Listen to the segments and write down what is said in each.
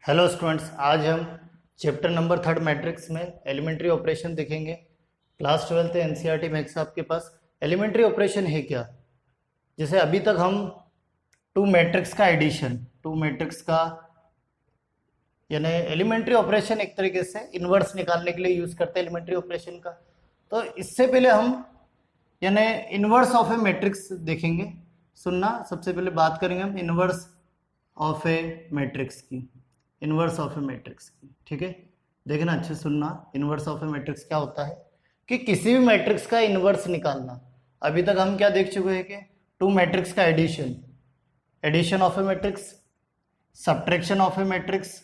Hello students, आज हम chapter number 3 matrix में एलिमेंट्री ऑपरेशन देखेंगे। क्लास 12 एनसीईआरटी मैथ्स आपके पास। एलिमेंट्री ऑपरेशन है क्या? जैसे अभी तक हम टू मैट्रिक्स का एडिशन, टू मैट्रिक्स का यानी एलिमेंट्री ऑपरेशन एक तरीके से इनवर्स निकालने के लिए यूज करते हैं एलिमेंट्री ऑपरेशन का। तो इससे पहले हम यानी इनवर्स ऑफ ए मैट्रिक्स देखेंगे। सुनना, सबसे पहले बात करेंगे हम इनवर्स ऑफ ए मैट्रिक्स की, इनवर्स ऑफ ए मैट्रिक्स की। ठीक है, देखना अच्छे से सुनना। इनवर्स ऑफ ए मैट्रिक्स क्या होता है कि किसी भी मैट्रिक्स का इनवर्स निकालना। अभी तक हम क्या देख चुके हैं कि टू मैट्रिक्स का addition, addition of a matrix, subtraction of a matrix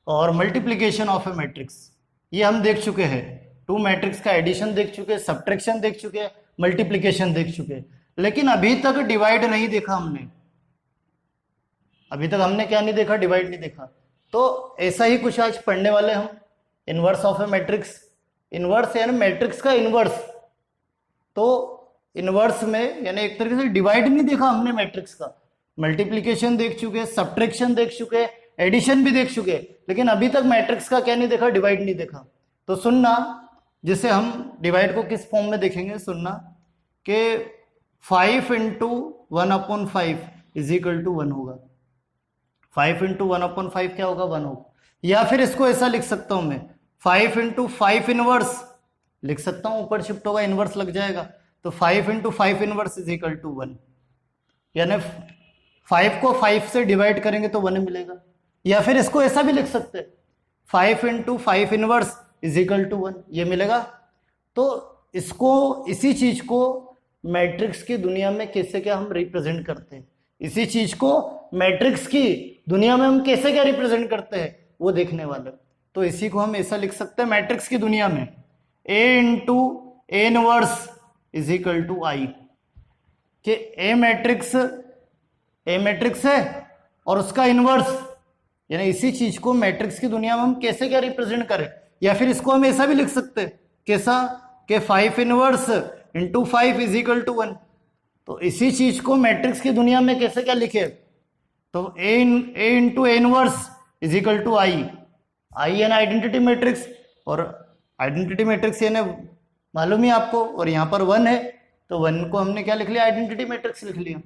और मल्टीप्लिकेशन ऑफ ए मैट्रिक्स, ये हम देख चुके हैं। टू मैट्रिक्स का एडिशन देख चुके हैं, सब्ट्रैक्शन देख चुके हैं, मल्टीप्लिकेशन देख चुके हैं, लेकिन अभी तक डिवाइड नहीं देखा हमने। अभी तक हमने क्या नहीं देखा? डिवाइड नहीं देखा। तो ऐसा ही कुछ आज पढ़ने वाले हम, inverse of a matrix. Inverse यानी मैट्रिक्स का इनवर्स। तो इनवर्स में यानी एक तरीके से डिवाइड नहीं देखा हमने मैट्रिक्स का। मल्टीप्लिकेशन देख चुके, सब्ट्रैक्शन देख चुके, एडिशन भी देख चुके, लेकिन अभी तक मैट्रिक्स का क्या नहीं देखा? डिवाइड नहीं देखा। तो सुनना, जैसे हम डिवाइड को किस फॉर्म में देखेंगे, सुनना कि 5 इंटू 1/5 इज इक्वल टू 1 होगा। 5 इंटू 1/5 क्या होगा? 1 होगा। या फिर इसको ऐसा लिख सकता हूं मैं, 5 इंटू 5 इनवर्स लिख सकता हूं, ऊपर शिफ्ट होगा, इनवर्स लग जाएगा। तो 5 into 5 inverse is equal to 1, यानी 5 को 5 से डिवाइड करेंगे तो 1 मिलेगा। या फिर इसको ऐसा भी लिख सकते हैं, 5 into 5 inverse is equal to 1, ये मिलेगा। तो इसको, इसी चीज को मैट्रिक्स की दुनिया में कैसे क्या हम रिप्रेजेंट करते हैं, इसी चीज को मैट्रिक्स की दुनिया में हम कैसे क्या रिप्रेजेंट करते हैं वो देखने वाले। तो इसी को हम ऐसा लिख सकते हैं मैट्रिक्स की दुनिया में, a into A inverse is equal to I, कि ए मैट्रिक्स है और उसका इनवर्स, यानी इसी चीज को मैट्रिक्स की दुनिया में हम कैसे क्या रिप्रेजेंट करें। या फिर इसको हम ऐसा भी लिख सकते हैं, कैसा कि 5 inverse into 5 is equal to 1। तो इसी चीज को मैट्रिक्स की दुनिया में कैसे क्या लिखे, तो A into A inverse is equal to I यानी आइडेंटिटी मैट्रिक्स, और आइडेंटिटी मैट्रिक्स यानी मालूम ही आपको, और यहाँ पर 1 है तो 1 को हमने क्या लिख लिया? आइडेंटिटी मैट्रिक्स लिख लिया।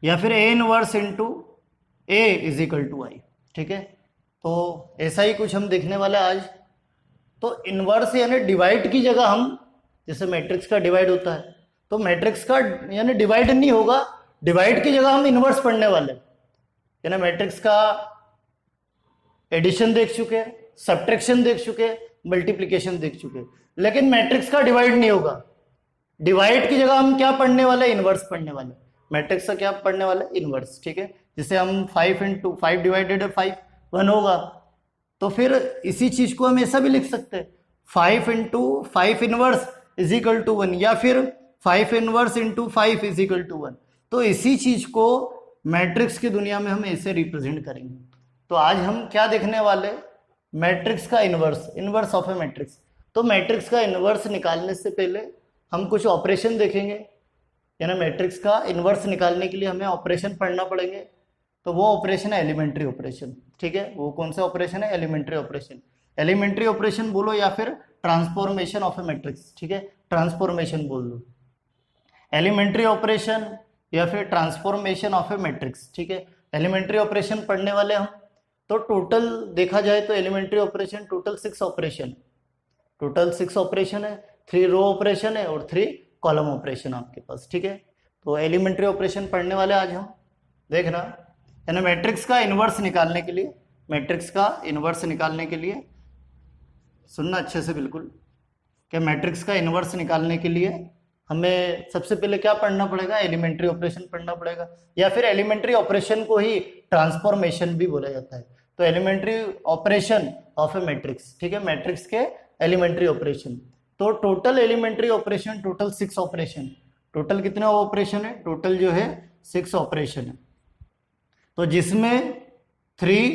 या फिर A inverse into A is equal to I. ठीक है, तो ऐसा ही कुछ हम देखने वाले आज। तो इनवर्स यानी डिवाइड की जगह हम, जैसे मैट्रिक्स का डिवाइड होता है, तो मैट्रिक्स का यानी डिवाइड नहीं होगा, डिवाइड की जगह हम इनवर्स पढ़ने वाले। यानी मैट्रिक्स का एडिशन देख चुके, सब्ट्रैक्शन देख चुके, मल्टीप्लिकेशन देख चुके, लेकिन मैट्रिक्स का डिवाइड नहीं होगा। डिवाइड की जगह हम क्या पढ़ने वाले? इनवर्स पढ़ने वाले। मैट्रिक्स का क्या पढ़ने वाले? इनवर्स। ठीक है, जैसे हम 5 इंटू 5 डिवाइडेड 5 1 होगा, तो फिर इसी चीज को हम ऐसा भी लिख सकते हैं, 5 into 5 inverse is equal to 1, या फिर 5 inverse into 5 is equal to 1। तो इसी चीज को मैट्रिक्स की दुनिया में हम ऐसे रिप्रेजेंट करेंगे। तो आज हम क्या देखने वाले? मैट्रिक्स का inverse, inverse of a matrix. तो मैट्रिक्स का इनवर्स निकालने से पहले हम कुछ ऑपरेशन देखेंगे, यानी मैट्रिक्स का इनवर्स निकालने के लिए हमें ऑपरेशन पढ़ना पड़ेंगे। तो वो ऑपरेशन है एलिमेंट्री ऑपरेशन। ठीक है, वो कौन सा ऑपरेशन है? Elementary operation. एलिमेंट्री ऑपरेशन बोलो या फिर ट्रांसफॉर्मेशन ऑफ ए मैट्रिक्स। ठीक है, ट्रांसफॉर्मेशन बोल दो, एलिमेंट्री ऑपरेशन या फिर ट्रांसफॉर्मेशन ऑफ ए मैट्रिक्स। ठीक है, एलिमेंट्री ऑपरेशन पढ़ने वाले हम। तो टोटल देखा जाए तो elementary operation total 6 operation, total 6 operation है, 3 रो ऑपरेशन है और 3 कॉलम ऑपरेशन आपके पास। ठीक है, तो एलिमेंट्री ऑपरेशन पढ़ने वाले आज हम। देखना, यानी मैट्रिक्स का इनवर्स निकालने के लिए, मैट्रिक्स का इनवर्स निकालने के लिए सुनना अच्छे से बिल्कुल, कि मैट्रिक्स का इनवर्स निकालने के लिए हमें सबसे पहले क्या पढ़ना पड़ेगा? एलिमेंट्री ऑपरेशन पढ़ना पड़ेगा, या फिर एलिमेंट्री ऑपरेशन को ही ट्रांसफॉर्मेशन भी बोला जाता है। तो elementary operation of a matrix. ठीक है, मैट्रिक्स के एलिमेंट्री ऑपरेशन। तो total elementary operation total 6 operation. Total कितने ऑपरेशन है? टोटल जो है 6 ऑपरेशन है। तो जिसमें 3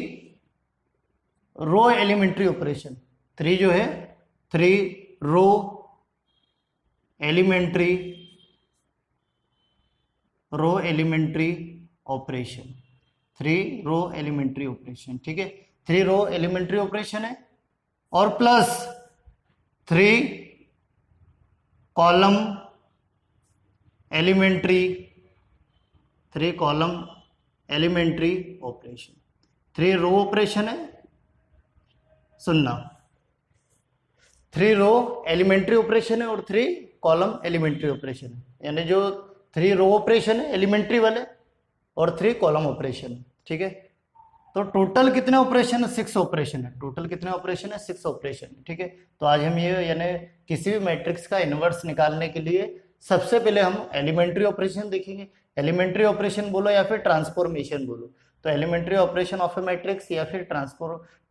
रो एलिमेंट्री ऑपरेशन, 3 जो है 3 row elementary operation, 3 row elementary operation, ठीक है, 3 रो एलिमेंट्री ऑपरेशन है और plus 3 column elementary, 3 column elementary operation. 3 row operation है, सुनना, 3 रो एलिमेंट्री ऑपरेशन है और 3 कॉलम एलिमेंट्री ऑपरेशन है, यानी जो 3 रो ऑपरेशन है एलिमेंट्री वाले और 3 कॉलम ऑपरेशन है, ठीक है। तो टोटल कितने ऑपरेशन है? 6 ऑपरेशन है। टोटल कितने ऑपरेशन है? 6 ऑपरेशन है, ठीक है। तो आज हम ये यानी किसी भी मैट्रिक्स का इनवर्स निकालने के लिए सबसे पहले हम एलिमेंट्री ऑपरेशन देखेंगे। एलिमेंट्री ऑपरेशन बोलो या फिर ट्रांसफॉर्मेशन बोलो, तो elementary operation of a matrix या फिर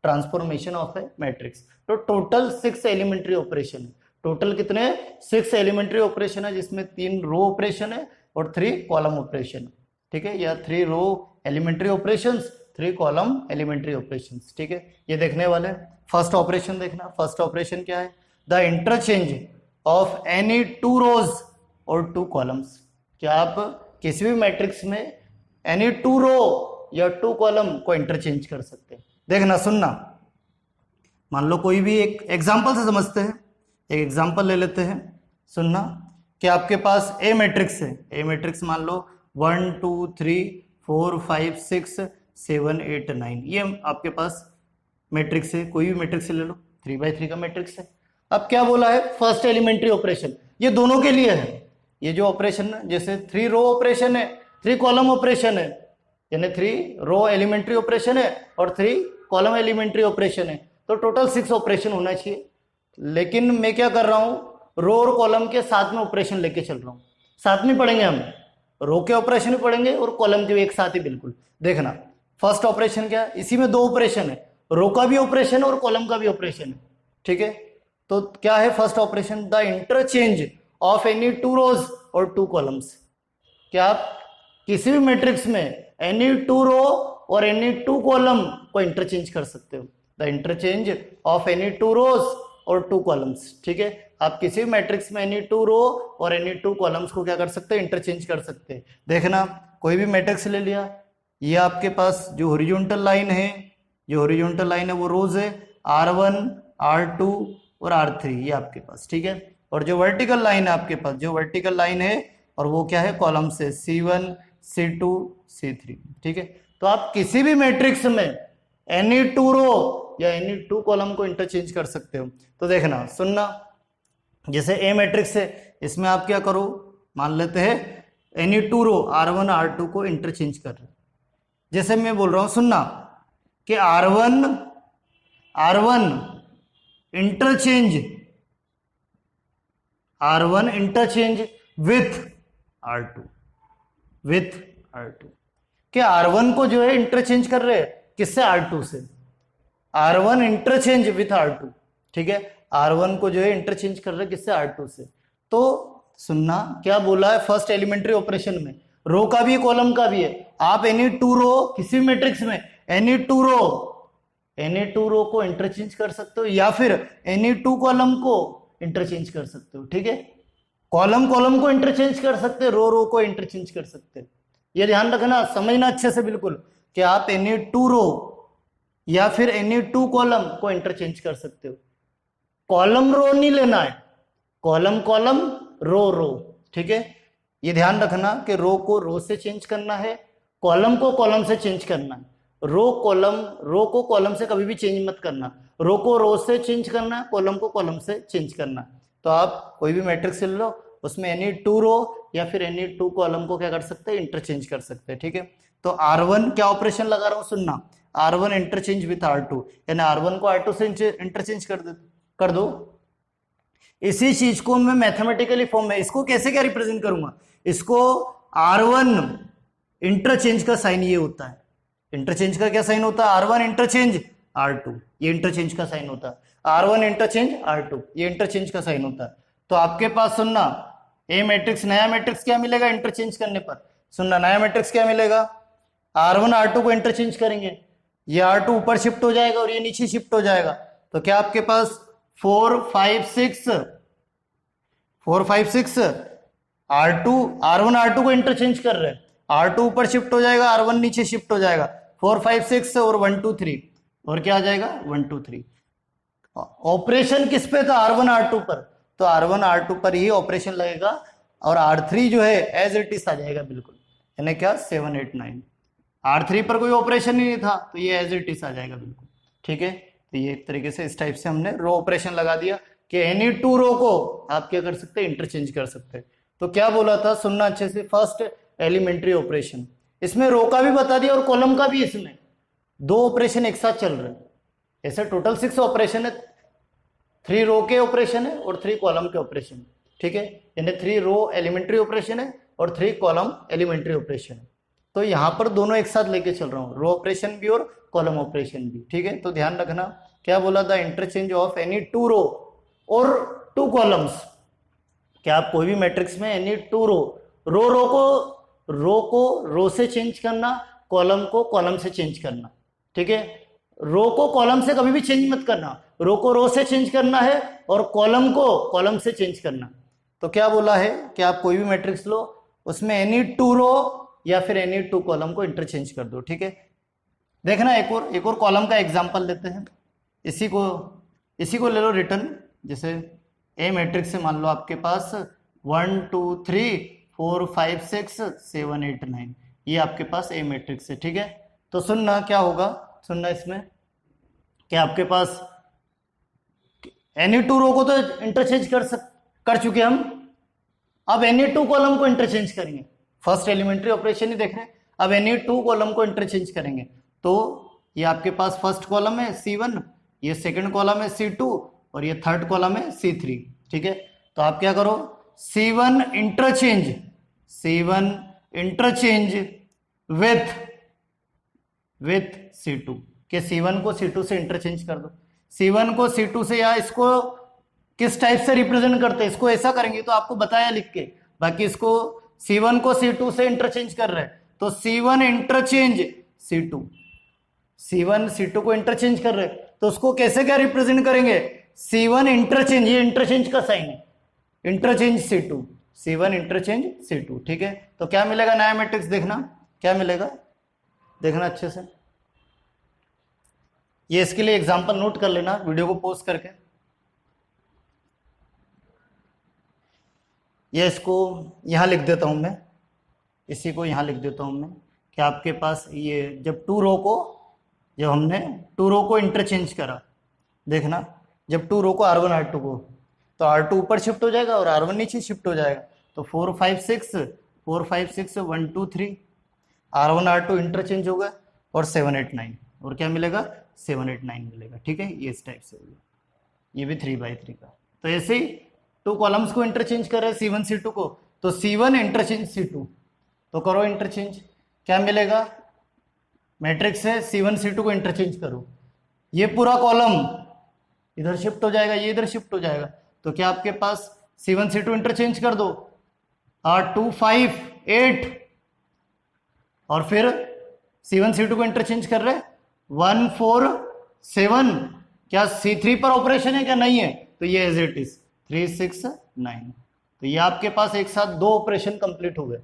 ट्रांसफॉर्मेशन ऑफ ए मैट्रिक्स। तो टोटल 6 एलिमेंट्री ऑपरेशन है। टोटल कितने? 6 एलिमेंट्री ऑपरेशन है, जिसमें 3 रो ऑपरेशन है और 3 कॉलम ऑपरेशन, ठीक है, या 3 row elementary operations, 3 column elementary operations, ठीक है। ये देखने वाले फर्स्ट ऑपरेशन देखना। फर्स्ट ऑपरेशन क्या है? The interchange of any 2 rows और 2 कॉलम्स। क्या आप किसी भी मैट्रिक्स में एनी 2 रो या 2 कॉलम को इंटरचेंज कर सकते हैं। देखना, सुनना, मान लो कोई भी एक एग्जांपल से समझते हैं, एक एग्जांपल ले लेते हैं। सुनना कि आपके पास ए मैट्रिक्स है, ए मैट्रिक्स मान लो 1 2 3 4 5 6 7 8 9, ये आपके पास मैट्रिक्स है, कोई भी मैट्रिक्स ले लो, 3x3 का मैट्रिक्स है। अब क्या बोला है? फर्स्ट एलिमेंट्री ऑपरेशन, ये दोनों के लिए है। ये जो ऑपरेशन जैसे 3 रो ऑपरेशन है, 3 कॉलम ऑपरेशन है, यानी 3 रो एलिमेंट्री ऑपरेशन है और 3 कॉलम एलिमेंट्री ऑपरेशन है, तो टोटल 6 ऑपरेशन होना चाहिए। लेकिन मैं क्या कर रहा हूं, रो और कॉलम के साथ में ऑपरेशन लेके चल रहा हूं। साथ में पढ़ेंगे हम, रो के ऑपरेशन भी पढ़ेंगे और कॉलम के भी एक साथ ही, बिल्कुल। देखना, फर्स्ट ऑपरेशन क्या है? इसी में 2 ऑपरेशन है, रो का भी ऑपरेशन है और कॉलम का भी ऑपरेशन है, ठीक है। तो क्या है first operation? The interchange of any 2 rows और 2 कॉलम्स। क्या आप किसी भी मैट्रिक्स में एनी 2 रो और एनी 2 कॉलम को इंटरचेंज कर सकते हो। The interchange of any 2 rows और 2 कॉलम्स, ठीक है। आप किसी भी मैट्रिक्स में एनी 2 रो और एनी 2 कॉलम्स को क्या कर सकते हैं? इंटरचेंज कर सकते हैं। देखना, कोई भी मैट्रिक्स ले लिया, ये आपके पास जो हॉरिजॉन्टल लाइन है, जो हॉरिजॉन्टल लाइन है वो रोज है, R1 R2 और R3, ये आपके पास, ठीक है। और जो वर्टिकल लाइन है आपके पास, जो वर्टिकल लाइन है, और वो क्या है? कॉलम से C1 C2 C3, ठीक है। तो आप किसी भी मैट्रिक्स में एनी 2 रो या एनी 2 कॉलम को इंटरचेंज कर सकते हो। तो देखना, सुनना, जैसे ए मैट्रिक्स है, इसमें आप क्या करो, मान लेते हैं एनी 2 रो R1 R2 को इंटरचेंज कर रहे, जैसे मैं बोल रहा हूं, सुनना, कि R1 इंटरचेंज विथ R2, कि R1 को जो है इंटरचेंज कर रहे हैं किससे? R2 से। R1 इंटरचेंज विथ R2, ठीक है। R1 को जो है इंटरचेंज कर रहे हैं किससे? R2 से। तो सुनना, क्या बोला है फर्स्ट एलिमेंट्री ऑपरेशन में? रो का भी कॉलम का भी है। आप एनी 2 रो किसी मैट्रिक्स में एनी 2 रो को इंटरचेंज कर सकते हो या फिर एनी 2 कॉलम को इंटरचेंज कर सकते हो, ठीक है। कॉलम को इंटरचेंज कर सकते हैं, रो को इंटरचेंज कर सकते हैं। ये ध्यान रखना, समझना अच्छे से बिल्कुल, कि आप एनी 2 रो या फिर एनी 2 कॉलम को इंटरचेंज कर सकते हो। कॉलम रो नहीं लेना है, कॉलम रो, ठीक है। ये ध्यान रखना कि रो को रो से चेंज करना है, कॉलम को कॉलम से चेंज करना है। रो को कॉलम से कभी भी चेंज मत करना, रो को रो से चेंज करना, कॉलम को कॉलम से चेंज करना। तो आप कोई भी मैट्रिक्स ले लो, उसमें एनी 2 रो या फिर एनी 2 कॉलम को क्या कर सकते हैं? इंटरचेंज कर सकते हैं, ठीक है। तो R1 क्या ऑपरेशन लगा रहा हूं, सुनना, R1 इंटरचेंज विथ R2, यानी R1 को R2 से इंटरचेंज कर दो। इसी चीज को मैं मैथमेटिकली फॉर्म में, इसको कैसे क्या रिप्रेजेंट करूंगा? इसको R1 इंटरचेंज का साइन ये होता है, इंटरचेंज का क्या साइन होता है? R1 इंटरचेंज R2, ये इंटरचेंज का साइन होता है। R1 इंटरचेंज R2, ये इंटरचेंज का साइन होता है। तो आपके पास, सुनना, ए मैट्रिक्स, नया मैट्रिक्स क्या मिलेगा इंटरचेंज करने पर? सुनना, नया मैट्रिक्स क्या मिलेगा? R1 R2 को इंटरचेंज करेंगे, ये R2 ऊपर शिफ्ट हो जाएगा और ये नीचे शिफ्ट हो जाएगा। तो क्या आपके पास 4 5 6 R1 R2 को इंटरचेंज कर रहे हैं, R2 ऊपर शिफ्ट हो जाएगा, R1 नीचे शिफ्ट हो जाएगा, 4 5 6 और 1 2 3, और क्या आ जाएगा 1 2 3। ऑपरेशन किस पे था, R1 R2 पर, तो R1 R2 पर ही ऑपरेशन लगेगा, और R3 जो है एज इट इज आ जाएगा बिल्कुल, यानी क्या 7 8 9। R3 पर कोई ऑपरेशन ही नहीं था तो ये एज इट इज आ जाएगा बिल्कुल, ठीक है। तो ये एक तरीके से इस टाइप से हमने रो ऑपरेशन लगा दिया कि एनी टू रो को आप क्या कर सकते हैं, इंटरचेंज कर सकते हैं। तो क्या बोला था, सुनना अच्छे से, फर्स्ट एलिमेंट्री ऑपरेशन, इसमें रो का भी बता दिया और कॉलम का भी, इसमें दो ऑपरेशन एक साथ चल रहे हैं। ऐसे टोटल 6 ऑपरेशन है, 3 रो के ऑपरेशन है और 3 कॉलम के ऑपरेशन, ठीक है, यानी 3 रो एलिमेंट्री ऑपरेशन है और 3 कॉलम एलिमेंट्री ऑपरेशन है। तो यहां पर दोनों एक साथ लेके चल रहा हूं, रो ऑपरेशन भी और कॉलम ऑपरेशन भी, ठीक है। तो ध्यान रखना, क्या बोला था, इंटरचेंज ऑफ एनी 2 रो और 2 कॉलम्स, क्या आप कोई भी मैट्रिक्स में एनी 2 रो को रो से चेंज करना, कॉलम को कॉलम से चेंज करना, ठीक है। रो को कॉलम से कभी भी चेंज मत करना, रो को रो से चेंज करना है और कॉलम को कॉलम से चेंज करना। तो क्या बोला है कि आप कोई भी मैट्रिक्स लो, उसमें एनी 2 रो या फिर एनी 2 कॉलम को इंटरचेंज कर दो, ठीक है। देखना एक और कॉलम का एग्जांपल लेते हैं, इसी को ले लो रिटर्न, जैसे ए मैट्रिक्स से मान लो आपके पास 1 2 3 4 5 6 7 8 9, ये आपके पास ए मैट्रिक्स है, ठीक है। तो सुनना क्या होगा, सुनना इसमें कि आपके पास एनी 2 रो को तो इंटरचेंज कर चुके हम, अब एनी 2 कॉलम को इंटरचेंज करेंगे, फर्स्ट एलिमेंट्री ऑपरेशन ही देख रहे हैं, अब एनी 2 कॉलम को इंटरचेंज करेंगे। तो ये आपके पास फर्स्ट कॉलम है C1, ये सेकंड कॉलम है C2 और ये थर्ड कॉलम है C3, ठीक है। तो आप क्या करो, C1 इंटरचेंज विथ C2, के C1 को C2 से इंटरचेंज कर दो, C1 को C2 से, या इसको किस टाइप से रिप्रेजेंट करते हैं, इसको ऐसा करेंगे तो आपको बताया लिख के, बाकी इसको C1 को C2 से इंटरचेंज कर रहे हैं, तो C1 interchange C2, C1 C2 को इंटरचेंज कर रहे हैं, तो उसको कैसे क्या रिप्रेजेंट करेंगे, C1 इंटरचेंज, ये इंटरचेंज का साइन है, interchange C2, C1 interchange C2, ठीक है। तो क्या मिलेगा नया मैट्रिक्स, देखना क्या मिलेगा, देखना अच्छे से, ये इसके लिए एग्जांपल नोट कर लेना वीडियो को पॉज करके, ये इसको यहां लिख देता हूं मैं, इसी को यहां लिख देता हूं मैं कि आपके पास ये जब हमने 2 रो को इंटरचेंज करा, देखना जब 2 रो को R1 R2 को, तो R2 ऊपर शिफ्ट हो जाएगा और R1 नीचे शिफ्ट हो जाएगा, तो 4 5 6 1 2 3, R1 R2 इंटरचेंज होगा और 7 8 9, और क्या मिलेगा 7 8 9 मिलेगा, ठीक है। ये इस टाइप से होगा, ये भी 3/3 का। तो ऐसे ही 2 कॉलम्स को इंटरचेंज कर रहे हैं C1 C2 को, तो C1 इंटरचेंज C2, तो करो इंटरचेंज, क्या मिलेगा, मैट्रिक्स है C1 C2 को इंटरचेंज करो, ये पूरा कॉलम इधर शिफ्ट हो जाएगा, ये इधर शिफ्ट हो जाएगा, तो क्या आपके पास C1 C2 इंटरचेंज कर दो, 2 5 8, और फिर C1 C2 को इंटरचेंज कर रहे 1 4 7, क्या C3 पर ऑपरेशन है क्या, नहीं है, तो ये एज इट इज 3 6 9, तो ये आपके पास एक साथ 2 ऑपरेशन कंप्लीट हो गए,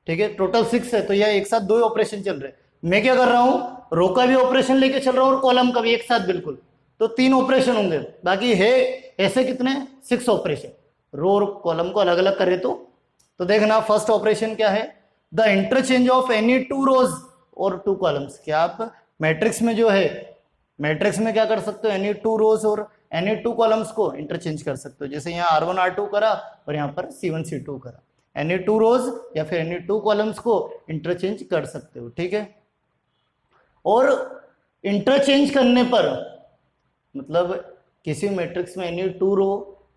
ठीक है। टोटल 6 है, तो ये एक साथ 2 ऑपरेशन चल रहे हैं। मैं क्या कर रहा हूं, रो का भी ऑपरेशन लेके चल रहा हूं और कॉलम का भी एक साथ, बिल्कुल, तो 3 ऑपरेशन होंगे, बाकी है ऐसे कितने 6 ऑपरेशन, रो और कॉलम को अलग अलग करे तो देखना फर्स्ट ऑपरेशन क्या है, the interchange of any 2 rows और 2 कॉलम्स। क्या आप मैट्रिक्स में जो है, मैट्रिक्स में क्या कर सकते हो, एनी 2 रोज और एनी 2 कॉलम्स को इंटरचेंज कर सकते हो, जैसे यहाँ R1 R2 करा और यहाँ पर C1 C2 करा, एनी 2 रोज या फिर एनी 2 कॉलम्स को इंटरचेंज कर सकते हो, ठीक है। और इंटरचेंज करने पर, मतलब किसी मैट्रिक्स में एनी 2 रो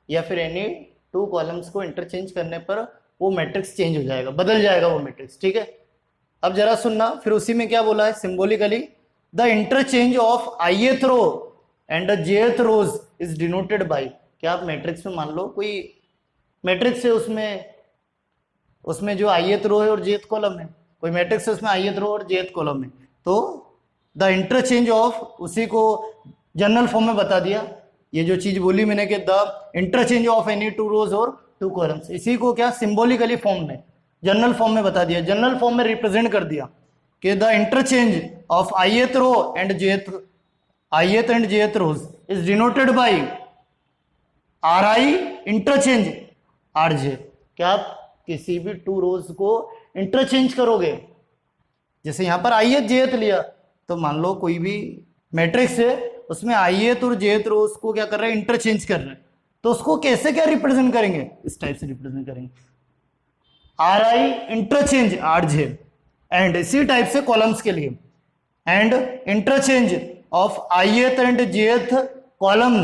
या फिर एनी 2 कॉलम्स को इंटरचेंज करने पर वो मैट्रिक्स चेंज हो जाएगा, बदल जाएगा वो मैट्रिक्स, ठीक है। अब जरा सुनना, फिर उसी में क्या बोला है, symbolically the interchange of ith row and the jth rows is denoted by. क्या आप मैट्रिक्स में मान लो कोई मैट्रिक्स है, उसमें जो ith रो है और jth कॉलम है, कोई मैट्रिक्स है उसमें ith रो और jth कॉलम है, तो द इंटरचेंज ऑफ, उसी को जनरल फॉर्म में बता दिया, ये जो चीज बोली मैंने कि the interchange of any 2 rows और 2 कॉलम्स, इसी को क्या सिंबॉलिकली फॉर्म में जनरल फॉर्म में बता दिया, जनरल फॉर्म में रिप्रेजेंट कर दिया कि the interchange of ith row and jth rows is denoted by ri interchange rj। क्या आप किसी भी टू रोज को इंटरचेंज करोगे, जैसे यहां पर ith jth लिया, तो मान लो कोई भी मैट्रिक्स है उसमें ith और jth रोज को क्या कर रहे हैं, इंटरचेंज कर रहे हैं, तो उसको कैसे क्या रिप्रेजेंट करेंगे, इस टाइप से रिप्रेजेंट करेंगे, ri इंटरचेंज rj। एंड इसी टाइप से कॉलम्स के लिए, and interchange of ith and jth column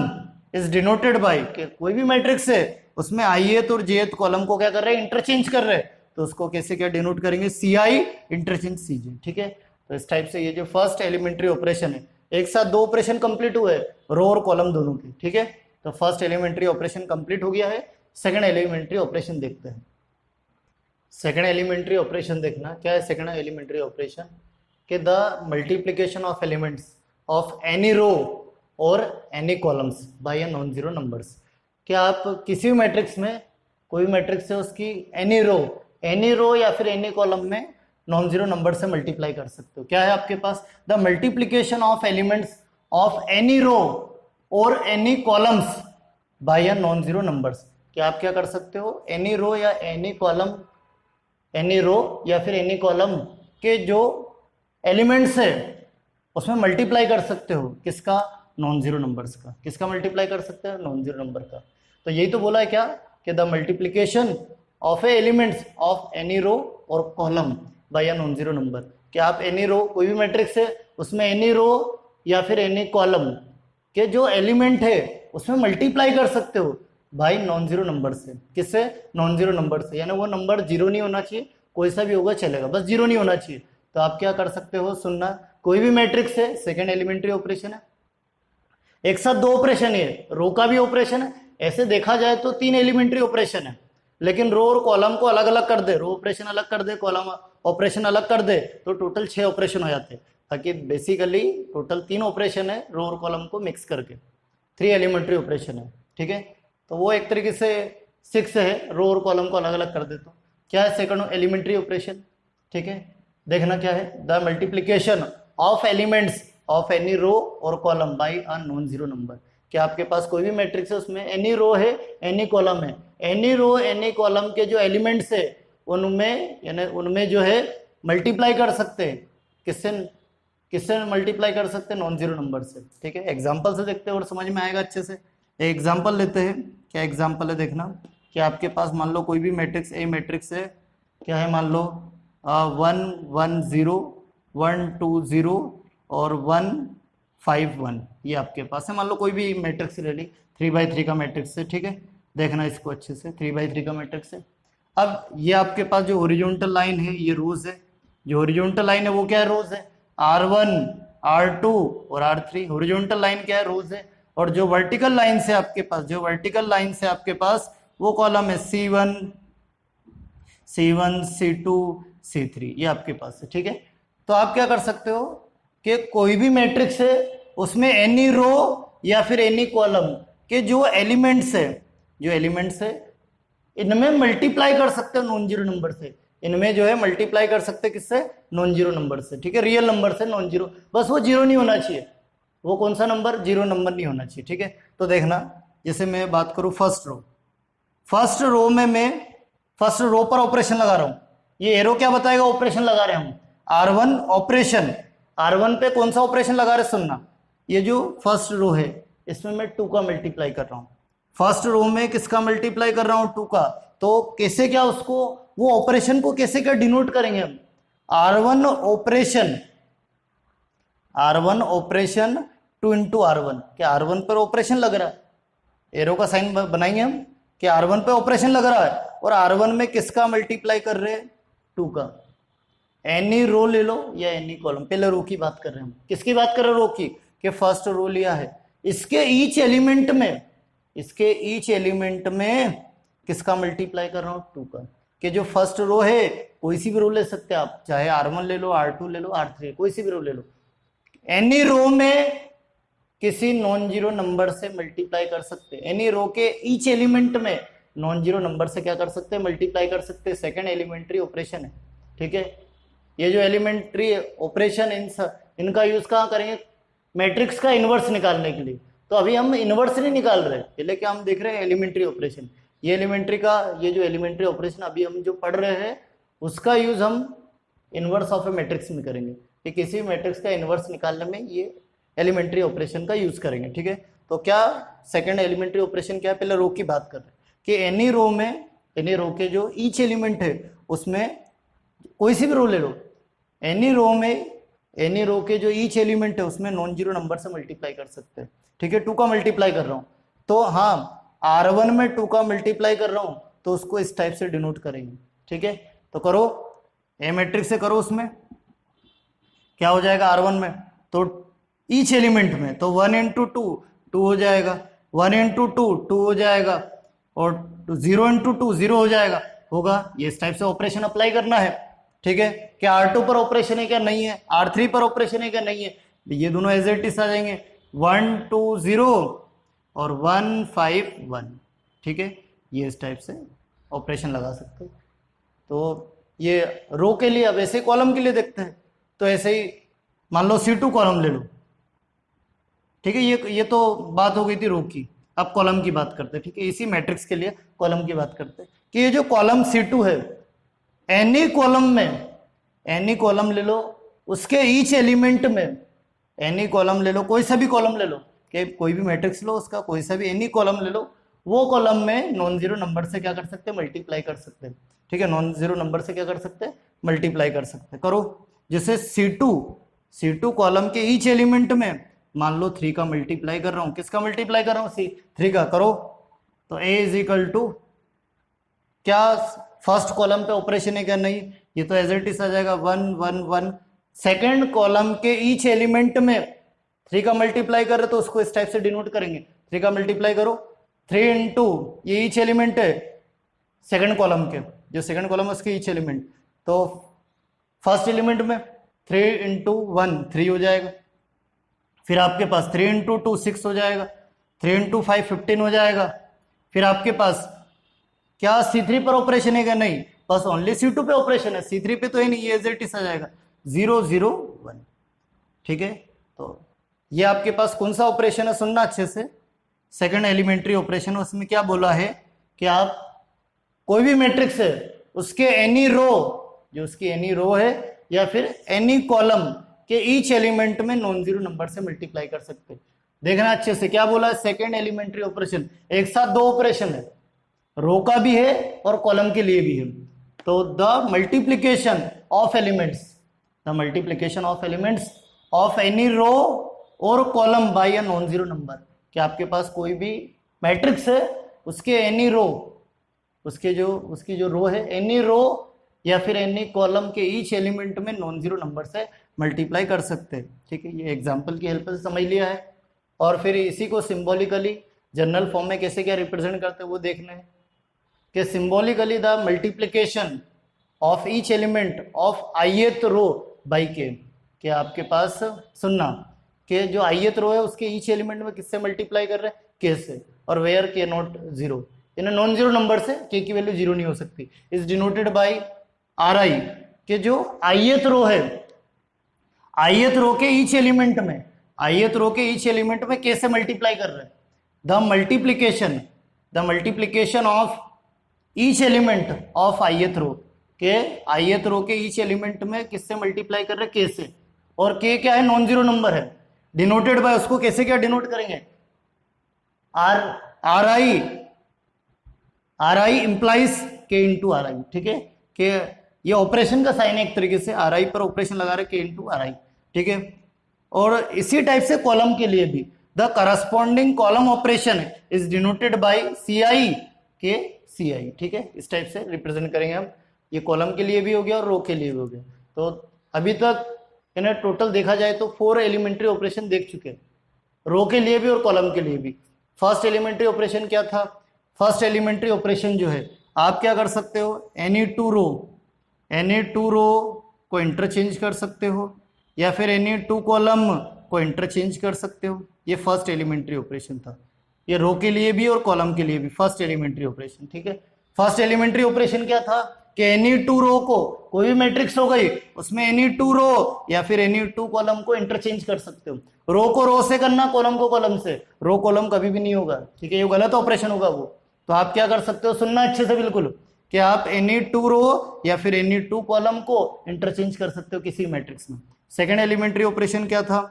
is denoted bye, कोई भी मैट्रिक्स है उसमें ith और jth कॉलम को क्या कर रहे हैं, इंटरचेंज कर रहे हैं, तो उसको कैसे क्या डिनोट करेंगे, ci इंटरचेंज cj। ठीक है, तो इस टाइप से ये जो फर्स्ट एलिमेंट्री ऑपरेशन है, एक साथ दो ऑपरेशन कंप्लीट हुए रो और कॉलम दोनों के। ठीक है, तो फर्स्ट एलिमेंट्री ऑपरेशन कंप्लीट हो गया है। सेकंड एलिमेंट्री ऑपरेशन देखते हैं। सेकंड एलिमेंट्री ऑपरेशन देखना क्या है, सेकंड एलिमेंट्री ऑपरेशन कि the multiplication of elements of any row और any columns by a non zero numbers. क्या आप किसी भी मैट्रिक्स में, कोई भी मैट्रिक्स है उसकी एनी रो या फिर एनी कॉलम में नॉन जीरो नंबर से मल्टीप्लाई कर सकते हो। क्या है आपके पास, the multiplication of elements of any row और any columns by a non zero numbers. क्या आप क्या कर सकते हो, एनी रो या एनी कॉलम, एनी रो या फिर एनी कॉलम के जो एलिमेंट्स है उसमें मल्टीप्लाई कर सकते हो, किसका, नॉन जीरो नंबर्स का। किसका मल्टीप्लाई कर सकते हैं, नॉन जीरो नंबर का। तो यही तो बोला है क्या कि the multiplication of a elements of any row और column by a non zero number. क्या आप एनी रो, कोई भी मैट्रिक्स है उसमें एनी रो या फिर एनी कॉलम के जो एलिमेंट है उसमें मल्टीप्लाई कर सकते हो भाई नॉन जीरो नंबर से। किससे, नॉन जीरो नंबर से, यानी वो नंबर जीरो नहीं होना चाहिए, कोई सा भी होगा चलेगा, बस जीरो नहीं होना चाहिए। तो आप क्या कर सकते हो, सुनना, कोई भी मैट्रिक्स है, सेकेंड एलिमेंट्री ऑपरेशन है, एक साथ दो ऑपरेशन है, रो का भी ऑपरेशन है, ऐसे देखा जाए तो तीन एलिमेंट्री ऑपरेशन है, लेकिन रो और कॉलम को अलग अलग कर दे, रो ऑपरेशन अलग कर दे, कॉलम ऑपरेशन अलग कर दे, तो टोटल 6 ऑपरेशन हो जाते हैं। ताकि बेसिकली टोटल 3 ऑपरेशन है रो और कॉलम को मिक्स करके, 3 एलिमेंट्री ऑपरेशन है। ठीक है, तो वो एक तरीके से 6 है, रो और कॉलम को अलग अलग कर दे तो क्या है, सेकंड एलिमेंट्री ऑपरेशन। ठीक है, देखना क्या है, the multiplication of elements of any row और column by a non zero number. क्या आपके पास कोई भी मैट्रिक्स है उसमें एनी रो है एनी कॉलम है, एनी रो एनी कॉलम के जो एलिमेंट्स है उनमें, यानी उनमें जो है मल्टीप्लाई कर सकते हैं, किससे मल्टीप्लाई कर सकते हैं, नॉन जीरो नंबर से। ठीक है, एग्जाम्पल से देखते हैं और समझ में आएगा अच्छे से। एग्जाम्पल लेते हैं, क्या एग्जाम्पल है देखना, कि आपके पास मान लो कोई भी मैट्रिक्स ए मैट्रिक्स है, क्या है, मान लो 1 1 0 1 2 0 और 1 5 1, ये आपके पास है। मान लो कोई भी मैट्रिक्स ले ली, 3x3 का मैट्रिक्स है। ठीक है, देखना इसको अच्छे से, 3x3 का मैट्रिक्स है। अब ये आपके पास जो ओरिजेंटल लाइन है ये रोज है, जो ओरिजेंटल लाइन है वो क्या है, रोज है, R1 R2 और R3 ओरिजेंटल लाइन क्या है, रोज है। और जो वर्टिकल लाइन से आपके पास, जो वर्टिकल लाइन से आपके पास वो कॉलम है C1 C2 C3, ये आपके पास है। ठीक है, तो आप क्या कर सकते हो कि कोई भी मैट्रिक्स है उसमें एनी रो या फिर एनी कॉलम के जो एलिमेंट्स है इनमें मल्टीप्लाई कर सकते हो नॉन जीरो नंबर से, इनमें जो है मल्टीप्लाई कर सकते हैं किससे, नॉन जीरो नंबर से। ठीक है, रियल नंबर से, नॉन जीरो, बस वो जीरो नहीं होना चाहिए, वो कौन सा नंबर, जीरो नंबर नहीं होना चाहिए। ठीक है, तो देखना, जैसे मैं बात करूं फर्स्ट रो में मैं फर्स्ट रो पर ऑपरेशन लगा रहा हूं, ये एरो क्या बताएगा, ऑपरेशन लगा रहे हम R1 ऑपरेशन, R1 पे कौन सा ऑपरेशन लगा रहे, सुनना, ये जो फर्स्ट रो है इसमें मैं 2 का मल्टीप्लाई कर रहा हूं, फर्स्ट रो में किसका मल्टीप्लाई कर रहा हूं, 2 का। तो कैसे क्या उसको, वो ऑपरेशन को कैसे क्या डिनोट करेंगे हम, R1 ऑपरेशन 2 इंटू R1, क्या R1 पर ऑपरेशन लग रहा है, एरो का साइन बनाएंगे हम कि R1 पे ऑपरेशन लग रहा है, और R1 में किसका मल्टीप्लाई कर रहे हैं, 2 का। एनी रो ले लो या एनी कॉलम, पहले रो की बात कर रहे हैं हम, किसकी बात कर रहे हैं, रो की, कि फर्स्ट रो लिया है, इसके ईच एलिमेंट में किसका मल्टीप्लाई कर रहा हूं, 2 का। कि जो फर्स्ट रो है कोई सी भी रो ले सकते हैं आप, चाहे R1 ले लो, R2 ले लो, R3, कोई सी भी रो ले लो, एनी रो में किसी नॉन जीरो नंबर से मल्टीप्लाई कर सकते हैं, एनी रो के ईच एलिमेंट में नॉन जीरो नंबर से क्या कर सकते हैं, मल्टीप्लाई कर सकते हैं। सेकेंड एलिमेंट्री ऑपरेशन है, ठीक है। ये जो एलिमेंट्री ऑपरेशन इनका यूज कहाँ करेंगे, मैट्रिक्स का इनवर्स निकालने के लिए। तो अभी हम इनवर्स नहीं निकाल रहे, पहले क्या हम देख रहे हैं, एलिमेंट्री ऑपरेशन। ये जो एलिमेंट्री ऑपरेशन अभी हम जो पढ़ रहे हैं उसका यूज हम इनवर्स ऑफ ए मैट्रिक्स में करेंगे, कि किसी मैट्रिक्स का इनवर्स निकालने में ये एलिमेंट्री ऑपरेशन का यूज करेंगे, ठीक है। तो क्या सेकंड एलिमेंट्री ऑपरेशन क्या है, पहले रो की बात कर रहे हैं कि एनी रो के जो ईच एलिमेंट है उसमें कोई सी भी रो ले लो, एनी रो के जो ईच एलिमेंट है उसमें नॉन जीरो नंबर से मल्टीप्लाई कर सकते हैं, ठीक है। 2 का मल्टीप्लाई कर रहा हूं तो हाँ, R1 में 2 का मल्टीप्लाई कर रहा हूं तो उसको इस टाइप से डिनोट करेंगे, ठीक है। तो करो, ए मैट्रिक्स से करो, उसमें क्या हो जाएगा R1 में, तो ईच एलिमेंट में तो 1 इंटू 2 हो जाएगा, 1 इंटू 2 हो जाएगा, और 0 इंटू 2 0 हो जाएगा, होगा। ये इस टाइप से ऑपरेशन अप्लाई करना है, ठीक है। क्या R2 पर ऑपरेशन है क्या, नहीं है। R3 पर ऑपरेशन है क्या, नहीं है। ये दोनों एज इट इज आ जाएंगे, 1 2 0 और 1 5 1, ठीक है। ये इस टाइप से ऑपरेशन लगा सकते हैं। तो ये रो के लिए, अब ऐसे कॉलम के लिए देखते हैं, तो ऐसे ही मान लो C2 कॉलम ले लो, ठीक है। ये तो बात हो गई थी रो की, अब कॉलम की बात करते हैं, ठीक है। इसी मैट्रिक्स के लिए कॉलम की बात करते हैं कि ये जो कॉलम C2 है, एनी कॉलम ले लो, उसके ईच एलिमेंट में, एनी कॉलम ले लो, कोई सा भी कॉलम ले लो, कि कोई भी मैट्रिक्स लो, उसका कोई सा भी एनी कॉलम ले लो, वो कॉलम में नॉन जीरो नंबर से क्या कर सकते हैं, मल्टीप्लाई कर सकते हैं, ठीक है। नॉन जीरो नंबर से क्या कर सकते हैं, मल्टीप्लाई कर सकते हैं। करो, जैसे C2 कॉलम के ईच एलिमेंट में मान लो 3 का मल्टीप्लाई कर रहा हूं, किसका मल्टीप्लाई कर रहा हूं, 3 का। करो तो A इज इक्वल टू, क्या फर्स्ट कॉलम पे ऑपरेशन है क्या, नहीं। ये तो एज इट इज आ जाएगा 1 1 1। सेकेंड कॉलम के ईच एलिमेंट में 3 का मल्टीप्लाई कर रहे तो उसको इस टाइप से डिनोट करेंगे, 3 का मल्टीप्लाई करो, 3 इंटू, ये ईच एलिमेंट है सेकेंड कॉलम के, जो सेकेंड कॉलम है उसके ईच एलिमेंट, तो फर्स्ट एलिमेंट में 3 इंटू 1 3 हो जाएगा, फिर आपके पास 3 इंटू 2 6 हो जाएगा, 3 इंटू 5 15 हो जाएगा। फिर आपके पास क्या C3 पर ऑपरेशन है क्या, नहीं, बस ओनली C2 पे ऑपरेशन है, C3 पे तो है नहीं, ये एज इट इज आ जाएगा 0 0 1, ठीक है। तो ये आपके पास कौन सा ऑपरेशन है, सुनना अच्छे से, सेकंड एलिमेंट्री ऑपरेशन। उसमें क्या बोला है कि आप कोई भी मैट्रिक्स है उसके एनी रो, जो उसकी एनी रो है या फिर एनी कॉलम के ईच एलिमेंट में नॉन जीरो नंबर से मल्टीप्लाई कर सकते हैं। देखना अच्छे से, क्या बोला है, सेकंड एलिमेंट्री ऑपरेशन, एक साथ 2 ऑपरेशन है, रो का भी है और कॉलम के लिए भी है। तो the multiplication of elements of any row और column by a non zero number, कि आपके पास कोई भी मैट्रिक्स है उसके एनी रो, उसकी जो रो है, एनी रो या फिर एनी कॉलम के ईच एलिमेंट में नॉन जीरो नंबर से मल्टीप्लाई कर सकते हैं, ठीक है। ये एग्जांपल की हेल्प से समझ लिया है। और फिर इसी को सिंबॉलिकली जनरल फॉर्म में कैसे क्या रिप्रेजेंट करते हैं वो देखना है, कि symbolically the multiplication of each element of ith row by k, कि आपके पास सुनना कि जो ith रो है उसके ईच एलिमेंट में किससे मल्टीप्लाई कर रहे हैं, k से, और वेयर k नॉट जीरो, इन नॉन जीरो नंबर से k की वैल्यू जीरो नहीं हो सकती, इज डिनोटेड बाई ri, कि जो ith रो है, ith रो के ईच एलिमेंट में k से मल्टीप्लाई कर रहे हैं। The multiplication of each element of ith रो, के ith रो के ईच एलिमेंट में किससे मल्टीप्लाई कर रहे हैं, k से, और k क्या है, नॉन जीरो नंबर है, डिनोटेड बाय, उसको कैसे क्या डिनोट करेंगे, ri implies k into ri, ठीक है। कि ये ऑपरेशन का साइन है एक तरीके से, ri पर ऑपरेशन लगा रहे k इंटू ri, ठीक है। और इसी टाइप से कॉलम के लिए भी the corresponding column operation is denoted bye ci के ci, ठीक है। इस टाइप से रिप्रेजेंट करेंगे हम, ये कॉलम के लिए भी हो गया और रो के लिए भी हो गया। तो अभी तक इन्हें टोटल देखा जाए तो 4 एलिमेंट्री ऑपरेशन देख चुके हैं, रो के लिए भी और कॉलम के लिए भी। फर्स्ट एलिमेंट्री ऑपरेशन क्या था, फर्स्ट एलिमेंट्री ऑपरेशन जो है, आप क्या कर सकते हो, एनी टू रो को इंटरचेंज कर सकते हो, या फिर एनी 2 कॉलम को इंटरचेंज कर सकते हो। ये फर्स्ट एलिमेंट्री ऑपरेशन था। ये रो के लिए भी और कॉलम के लिए भी फर्स्ट एलिमेंट्री ऑपरेशन, ठीक है। फर्स्ट एलिमेंट्री ऑपरेशन क्या था कि एनी टू रो को, कोई भी मैट्रिक्स हो गई उसमें एनी टू रो या फिर एनी टू कॉलम को इंटरचेंज कर सकते हो। रो को रो से करना, कॉलम को कॉलम से, रो कॉलम कभी भी नहीं होगा, ठीक है, ये गलत ऑपरेशन होगा वो। तो आप क्या कर सकते हो, सुनना अच्छे से बिल्कुल, कि आप एनी टू रो या फिर एनी टू कॉलम को इंटरचेंज कर सकते हो किसी मैट्रिक्स में। सेकेंड एलिमेंट्री ऑपरेशन क्या था,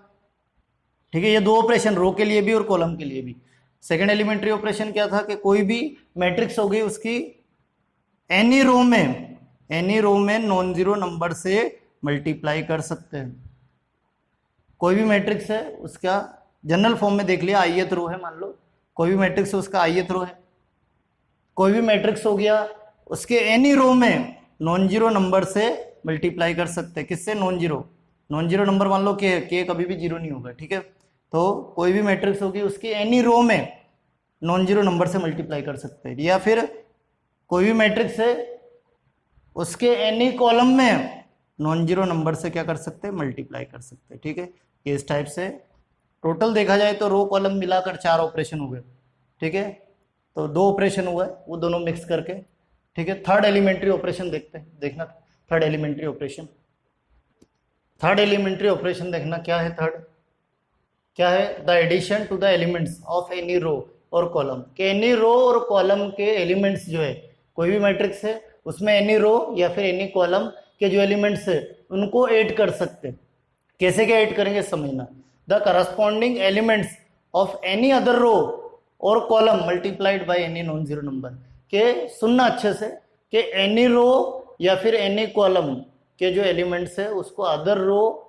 ठीक है, ये दो ऑपरेशन रो के लिए भी और कॉलम के लिए भी। सेकेंड एलिमेंट्री ऑपरेशन क्या था कि कोई भी मैट्रिक्स होगी उसकी एनी रो में नॉन जीरो नंबर से मल्टीप्लाई कर सकते हैं। कोई भी मैट्रिक्स है उसका जनरल फॉर्म में देख लिया, ith रो है, मान लो कोई भी मैट्रिक्स है उसका ith रो है, कोई भी मैट्रिक्स हो गया उसके एनी रो में नॉन जीरो नंबर से मल्टीप्लाई कर सकते हैं। किससे, नॉन जीरो नंबर मान लो के कभी भी जीरो नहीं होगा, ठीक है। तो कोई भी मैट्रिक्स होगी उसकी एनी रो में नॉन जीरो नंबर से मल्टीप्लाई कर सकते हैं। या फिर कोई भी मैट्रिक्स है उसके एनी कॉलम में नॉन जीरो नंबर से क्या कर सकते हैं, मल्टीप्लाई कर सकते हैं, ठीक है। ये इस टाइप से टोटल देखा जाए तो रो कॉलम मिलाकर 4 ऑपरेशन हो गए, ठीक है। तो 2 ऑपरेशन हुआ है वो दोनों मिक्स करके, ठीक है। थर्ड एलिमेंट्री ऑपरेशन देखते हैं, देखना third elementary operation. Third elementary operation देखना क्या है, थर्ड क्या है, the addition to the elements of any row और कॉलम, के एनी रो और कॉलम के एलिमेंट्स जो है, कोई भी मैट्रिक्स है उसमें एनी रो या फिर एनी कॉलम के जो एलिमेंट्स है उनको ऐड कर सकते हैं। कैसे क्या ऐड करेंगे समझना, the corresponding elements of any other row और column multiplied by any non zero number. के सुनना अच्छे से, कि एनी रो या फिर एनी कॉलम के जो एलिमेंट्स है उसको अदर रो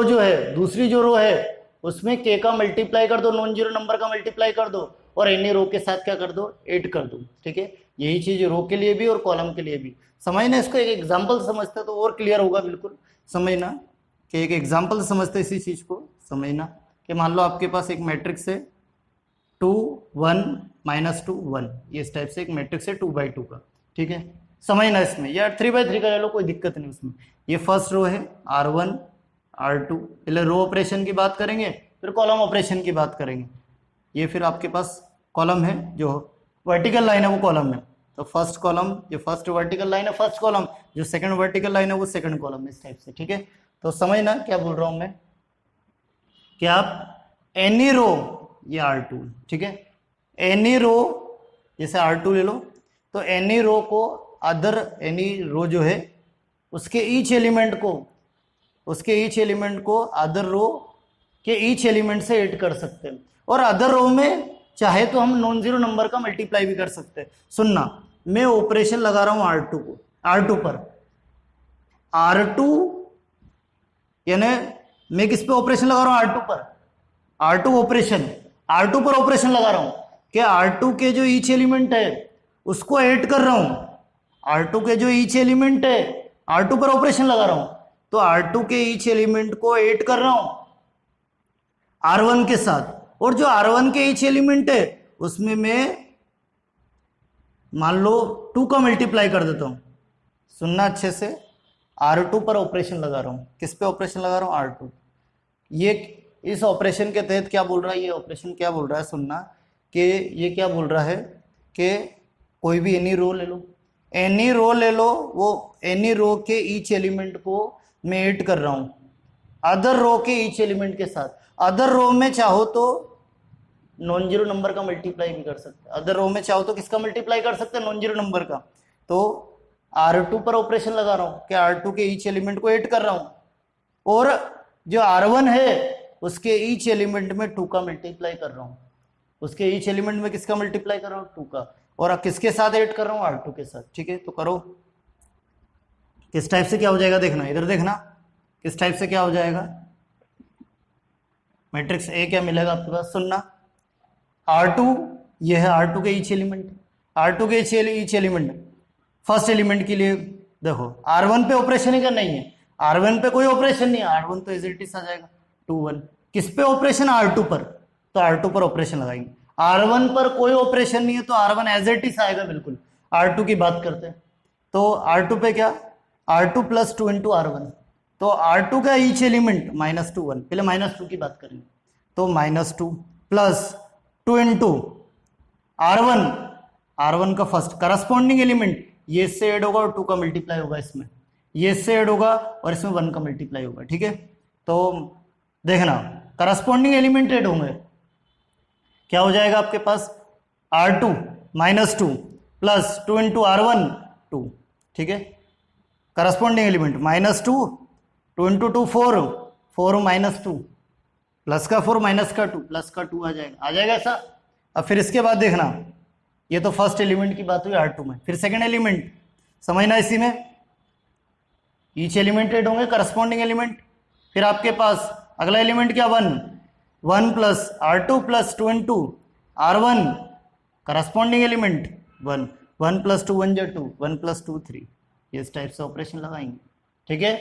जो है, दूसरी जो रो है उसमें के का मल्टीप्लाई कर दो, नॉन जीरो नंबर का मल्टीप्लाई कर दो और एनी रो के साथ क्या कर दो, ऐड कर दो, ठीक है। यही चीज रो के लिए भी और कॉलम के लिए भी। समझना इसको, एक एग्जांपल समझते तो और क्लियर होगा, बिल्कुल समझना कि एक एग्जांपल समझते इसी चीज को समझना। कि मान लो आपके पास एक मैट्रिक्स है 2 1 -2 1, ये इस टाइप से एक मैट्रिक्स है 2/2 का, ठीक है। समझना इसमें, या 3/3 का ले लो, कोई दिक्कत नहीं उसमें। ये फर्स्ट रो है R1 R2, पहले रो ऑपरेशन की बात करेंगे फिर कॉलम ऑपरेशन की बात करेंगे। ये फिर आपके पास कॉलम है, जो वर्टिकल लाइन है वो कॉलम है, तो फर्स्ट कॉलम, जो फर्स्ट वर्टिकल लाइन है फर्स्ट कॉलम, जो सेकंड वर्टिकल लाइन है वो सेकंड कॉलम, इस टाइप से, ठीक है। तो समझना क्या बोल रहा हूं मैं, कि आप एनी रो, ये R2, ठीक है, एनी रो जैसे R2 ले लो, तो एनी रो को अदर, एनी रो जो है उसके ईच एलिमेंट को अदर रो के ईच एलिमेंट से ऐड कर सकते हैं। और अदर रो में चाहे तो हम नॉन जीरो नंबर का मल्टीप्लाई भी कर सकते हैं। सुनना, मैं ऑपरेशन लगा रहा हूं R2 पर, R2 यानी मैं किस पे ऑपरेशन लगा रहा हूं, R2 पर, R2 पर ऑपरेशन लगा रहा हूं कि R2 के जो ईच एलिमेंट है उसको ऐड कर रहा हूं। R2 के जो ईच एलिमेंट है, R2 पर ऑपरेशन लगा रहा हूं, तो R2 के ईच एलिमेंट को ऐड कर रहा हूं R1 के साथ, और जो R1 के ईच एलिमेंट है उसमें मैं मान लो 2 का मल्टीप्लाई कर देता हूं। सुनना अच्छे से, R2 पर ऑपरेशन लगा रहा हूं, किस पे ऑपरेशन लगा रहा हूं, R2। ये इस ऑपरेशन के तहत क्या बोल रहा है, ये ऑपरेशन क्या बोल रहा है, सुनना कि ये क्या बोल रहा है कि कोई भी एनी रो ले लो, वो एनी रो के ईच एलिमेंट को मैं ऐड कर रहा हूं अदर रो के ईच एलिमेंट के साथ। अदर रो में चाहो तो नॉन जीरो नंबर का मल्टीप्लाई भी कर सकते हैं, अदर रो में चाहो तो किसका मल्टीप्लाई कर सकते हैं, नॉन जीरो नंबर का। तो R2 पर ऑपरेशन लगा रहा हूं कि R2 के ईच एलिमेंट को ऐड कर रहा हूं, और जो R1 है उसके ईच एलिमेंट में 2 का मल्टीप्लाई कर रहा हूं, उसके ईच एलिमेंट में किसका मल्टीप्लाई कर रहा हूं, 2 का, और किसके साथ ऐड कर रहा हूं, R2 के साथ, ठीक है। तो करो, किस टाइप से क्या हो जाएगा, देखना इधर, देखना किस टाइप से क्या हो जाएगा। मैट्रिक्स ए क्या मिलेगा आपके पास, सुनना, R2 ये है R2 के ईच एलिमेंट, R2 के ईच एलिमेंट फर्स्ट एलिमेंट के लिए देखो, R1 पे ऑपरेशन है क्या, नहीं है, R1 पे कोई ऑपरेशन नहीं है, R1 तो एज इट इज आ जाएगा 2 1। किस पे ऑपरेशन, R2 पर, तो R2 पर ऑपरेशन लगाएंगे। R1 पर कोई ऑपरेशन नहीं है तो R1 एज इट इज आएगा, बिल्कुल। R2 की बात करते हैं तो R2 पे क्या, R2 + 2 × R1, तो R2 का ईच एलिमेंट -2 1, पहले -2 की बात करेंगे, तो -2 प्लस 2 इंटू R1 का फर्स्ट करस्पॉन्डिंग एलिमेंट, ये इससे ऐड होगा और 2 का मल्टीप्लाई होगा इसमें, ये इससे ऐड होगा और इसमें 1 का मल्टीप्लाई होगा। ठीक है, तो देखना करस्पॉन्डिंग एलिमेंट ऐड होंगे, क्या हो जाएगा आपके पास R2 minus 2 plus 2 into R1 2। ठीक है, corresponding element minus 2, 2 into 2 4, 4 minus 2, plus का 4 माइनस का 2, प्लस का 2 आ जाएगा ऐसा। अब फिर इसके बाद देखना, ये तो फर्स्ट एलिमेंट की बात हुई R2 में, फिर सेकंड एलिमेंट समझना, इसी में ईच एलिमेंट ऐड होंगे करस्पॉन्डिंग एलिमेंट। फिर आपके पास अगला एलिमेंट क्या 1 plus R2 plus 2 into R1 corresponding element 1 plus 2 1 2, 1 plus 2 3, ये इस टाइप से ऑपरेशन लगाएंगे। ठीक है,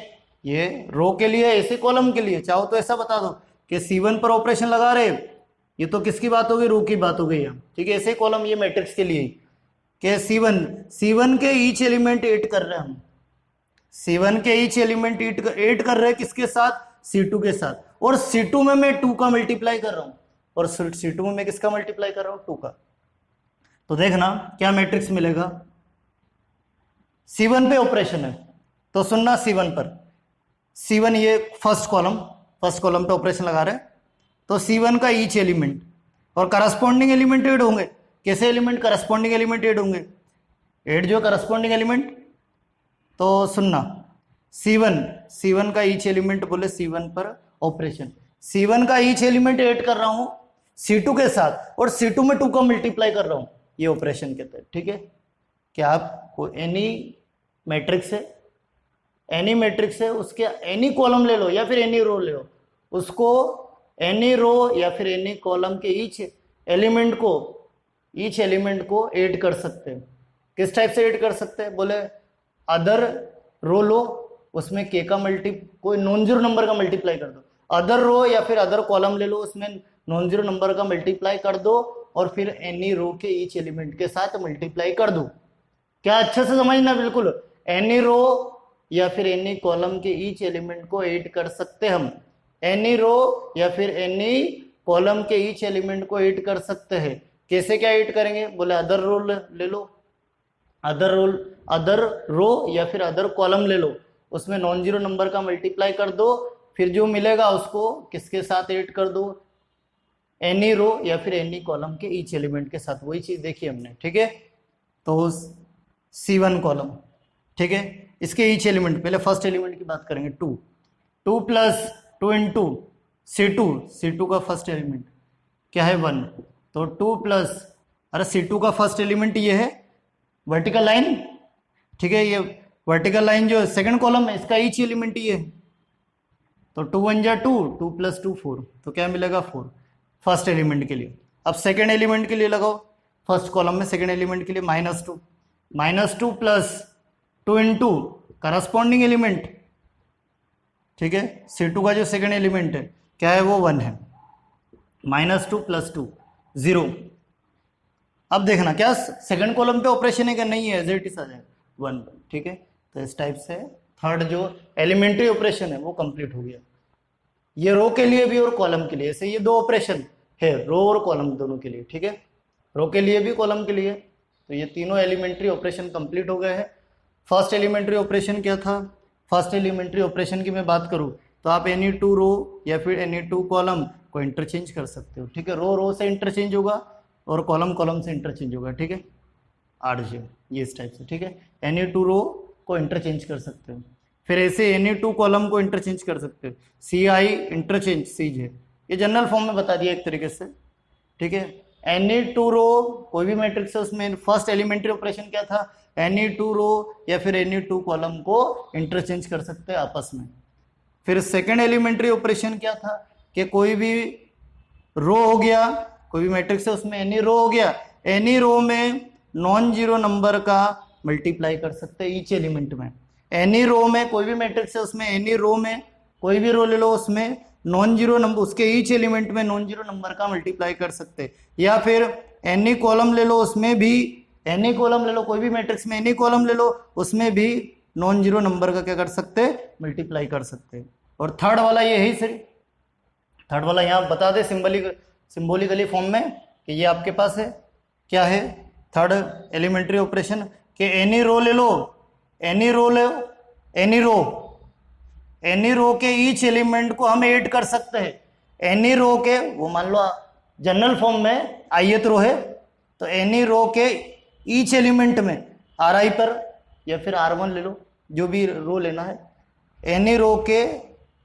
ये रो के लिए, ऐसे कॉलम के लिए चाहो तो ऐसा बता दो कि C1 पर ऑपरेशन लगा रहे, ये तो किसकी बात हो गई, रो की बात हो गई है। ठीक है, ऐसे कॉलम ये मैट्रिक्स के लिए कि C1 के ईच एलिमेंट ऐड कर रहे हैं हम, C1 के ईच एलिमेंट ऐड कर रहे हैं किसके साथ, C2 के साथ, और C2 में मैं 2 का मल्टीप्लाई कर रहा हूं, और C2 में मैं किसका मल्टीप्लाई कर रहा हूं, 2 का। तो देखना क्या मैट्रिक्स मिलेगा, C1 पे ऑपरेशन है तो सुनना, C1 ये फर्स्ट कॉलम पे ऑपरेशन लगा रहे हैं, तो C1 का ईच एलिमेंट और करस्पॉन्डिंग एलिमेंट ऐड होंगे। कैसे एलिमेंट, करस्पॉन्डिंग एलिमेंट ऐड होंगे, ऐड जो करस्पॉन्डिंग एलिमेंट, तो सुनना C1 का ईच एलिमेंट बोले C1 पर ऑपरेशन, C1 का ईच एलिमेंट ऐड कर रहा हूं C2 के साथ और C2 में 2 का मल्टीप्लाई कर रहा हूं, ये ऑपरेशन कहते हैं। ठीक है, क्या आपको एनी मैट्रिक्स है उसके एनी कॉलम ले लो या फिर एनी रो ले लो, उसको एनी रो या फिर एनी कॉलम के ईच एलिमेंट को ऐड कर सकते हैं। किस टाइप से ऐड कर सकते हैं, बोले अदर रो लो, उसमें के का कोई नॉन जीरो नंबर का मल्टीप्लाई कर दो, अदर रो या फिर अदर कॉलम ले लो, उसमें नॉन जीरो नंबर का मल्टीप्लाई कर दो और फिर एनी रो के ईच एलिमेंट के साथ मल्टीप्लाई कर दो। क्या अच्छे से समझना, बिल्कुल एनी रो या फिर एनी कॉलम के ईच एलिमेंट को ऐड कर सकते हम, एनी रो या फिर एनी कॉलम के ईच एलिमेंट को ऐड कर सकते हैं। कैसे क्या ऐड करेंगे, बोले अदर रो ले लो, अदर रो या फिर अदर कॉलम ले लो, उसमें नॉन जीरो नंबर का मल्टीप्लाई कर दो, फिर जो मिलेगा उसको किसके साथ ऐड कर दो, एनी रो या फिर एनी कॉलम के ईच एलिमेंट के साथ। वही चीज देखी हमने। ठीक है, तो C1 कॉलम, ठीक है, इसके ईच एलिमेंट, पहले फर्स्ट एलिमेंट की बात करेंगे, 2 प्लस 2 इंटू C2 का फर्स्ट एलिमेंट क्या है 1, तो 2 प्लस, अरे C2 का फर्स्ट एलिमेंट ये है वर्टिकल लाइन। ठीक है, ये वर्टिकल लाइन जो सेकंड कॉलम है इसका ईच एलिमेंट ये है, तो 2 1 जा 2 प्लस 2 4, तो क्या मिलेगा 4 फर्स्ट एलिमेंट के लिए। अब सेकंड एलिमेंट के लिए लगाओ, फर्स्ट कॉलम में सेकंड एलिमेंट के लिए -2 प्लस 2 इंटू करस्पॉन्डिंग एलिमेंट, ठीक है, C2 का जो सेकंड एलिमेंट है क्या है वो 1 है, -2 प्लस 2 0। अब देखना क्या सेकंड कॉलम पे ऑपरेशन है क्या, नहीं है, एज इट इज आ जाएगा 1। ठीक है, तो इस टाइप से थर्ड जो एलिमेंट्री ऑपरेशन है वो कंप्लीट हो गया, ये रो के लिए भी और कॉलम के लिए। ऐसे ये 2 ऑपरेशन है रो और कॉलम दोनों के लिए। ठीक है, रो के लिए भी कॉलम के लिए, तो ये तीनों एलिमेंट्री ऑपरेशन कंप्लीट हो गए हैं। फर्स्ट एलिमेंट्री ऑपरेशन क्या था, फर्स्ट एलिमेंट्री ऑपरेशन की मैं बात करूं तो आप एनी 2 रो या फिर एनी 2 कॉलम को इंटरचेंज कर सकते हो। ठीक है, रो से इंटरचेंज होगा और कॉलम से इंटरचेंज होगा। ठीक है, RJ ये इस टाइप से। ठीक है, एनी 2 रो को इंटरचेंज कर सकते हो, फिर ऐसे एनी 2 कॉलम को इंटरचेंज कर सकते हो, CI इंटरचेंज CJ, ये जनरल फॉर्म में बता दिया एक तरीके से। ठीक है, एनी 2 रो कोई भी मैट्रिक्स है उसमें फर्स्ट एलिमेंट्री ऑपरेशन क्या था, एनी 2 रो या फिर एनी 2 कॉलम को इंटरचेंज कर सकते हैं आपस में। फिर सेकंड एलिमेंट्री ऑपरेशन क्या था कि कोई भी रो हो गया, कोई भी मैट्रिक्स है उसमें एनी रो हो गया, एनी रो में नॉन जीरो नंबर का मल्टीप्लाई कर सकते हैं ईच एलिमेंट में। एनी रो में कोई भी मैट्रिक्स है उसमें एनी रो में कोई भी रो ले लो उसमें नॉन जीरो नंबर, उसके ईच एलिमेंट में नॉन जीरो नंबर का मल्टीप्लाई कर सकते हैं। या फिर एनी कॉलम ले लो, उसमें भी एनी कॉलम ले लो, कोई भी मैट्रिक्स में एनी कॉलम ले लो उसमें भी नॉन जीरो नंबर का क्या कर सकते हैं, मल्टीप्लाई कर सकते हैं। और थर्ड वाला ये है, थर्ड वाला यहाँ बता दे सिंबॉलिकली फॉर्म में कि ये आपके पास है क्या है, थर्ड एलिमेंट्री ऑपरेशन, कि एनी रो ले लो, एनी रो लो, एनी रो के ईच एलिमेंट को हम ऐड कर सकते हैं। एनी रो के, वो मान लो जनरल फॉर्म में ith रो है, तो एनी रो के ईच एलिमेंट में Ri पर या फिर R1 ले लो, जो भी रो लेना है, एनी रो के,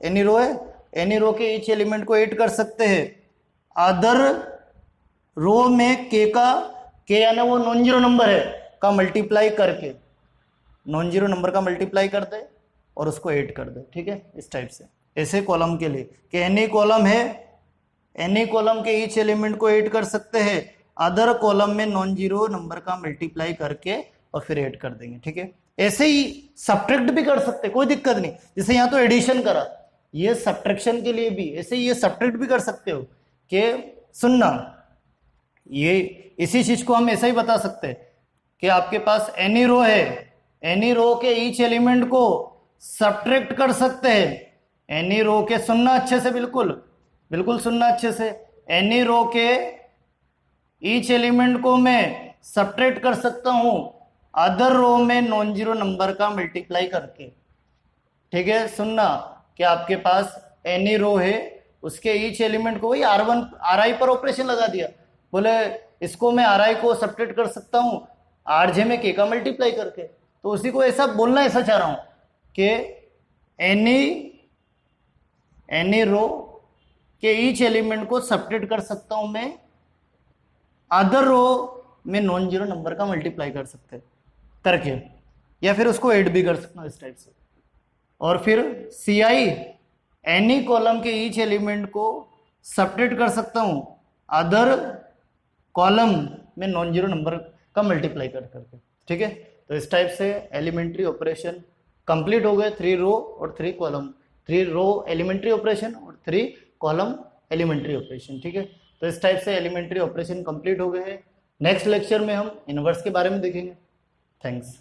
एनी रो है, एनी रो के ईच एलिमेंट को ऐड कर सकते हैं अदर रो में के का, के यानी वो नॉन जीरो नंबर है का मल्टीप्लाई करके, नॉन जीरो नंबर का मल्टीप्लाई कर दे और उसको ऐड कर दे। ठीक है, इस टाइप से। ऐसे कॉलम के लिए कि एनी कॉलम है, एनी कॉलम के ईच एलिमेंट को ऐड कर सकते हैं अदर कॉलम में नॉन जीरो नंबर का मल्टीप्लाई करके और फिर ऐड कर देंगे। ठीक है, ऐसे ही सब्ट्रैक्ट भी कर सकते हैं, कोई दिक्कत नहीं। जैसे यहाँ तो एडिशन करा, ये सब्ट्रैक्शन के लिए भी ऐसे ही ये सब्ट्रैक्ट भी कर सकते हो कि सुनना, ये इसी चीज को हम ऐसा ही बता सकते हैं कि आपके पास एनी रो है, एनी रो के ईच एलिमेंट को सब्ट्रैक्ट कर सकते हैं। एनी रो के, सुनना अच्छे से, बिल्कुल बिल्कुल सुनना अच्छे से, एनी रो के ईच एलिमेंट को मैं सब्ट्रैक्ट कर सकता हूं अदर रो में नॉन जीरो नंबर का मल्टीप्लाई करके। ठीक है, सुनना कि आपके पास एनी रो है, उसके ईच एलिमेंट को, वही R1 Ri पर ऑपरेशन लगा दिया, बोले इसको मैं Ri को सब्ट्रैक्ट कर सकता हूं Rj में k का मल्टीप्लाई करके। तो उसी को ऐसा बोलना, ऐसा चाह रहा हूं कि एनी रो के ईच एलिमेंट को सब्ट्रैक्ट कर सकता हूं मैं अदर रो में नॉन जीरो नंबर का मल्टीप्लाई कर सकते करके, या फिर उसको ऐड भी कर सकता हूं इस टाइप से। और फिर Ci एनी कॉलम के ईच एलिमेंट को सब्ट्रैक्ट कर सकता हूं अदर कॉलम में नॉन जीरो नंबर का मल्टीप्लाई करके। ठीक है, तो इस टाइप से एलिमेंट्री ऑपरेशन कंप्लीट हो गए, 3 रो और 3 कॉलम, 3 रो एलिमेंट्री ऑपरेशन और 3 कॉलम एलिमेंट्री ऑपरेशन। ठीक है, तो इस टाइप से एलिमेंट्री ऑपरेशन कंप्लीट हो गए हैं। नेक्स्ट लेक्चर में हम इनवर्स के बारे में देखेंगे। थैंक्स।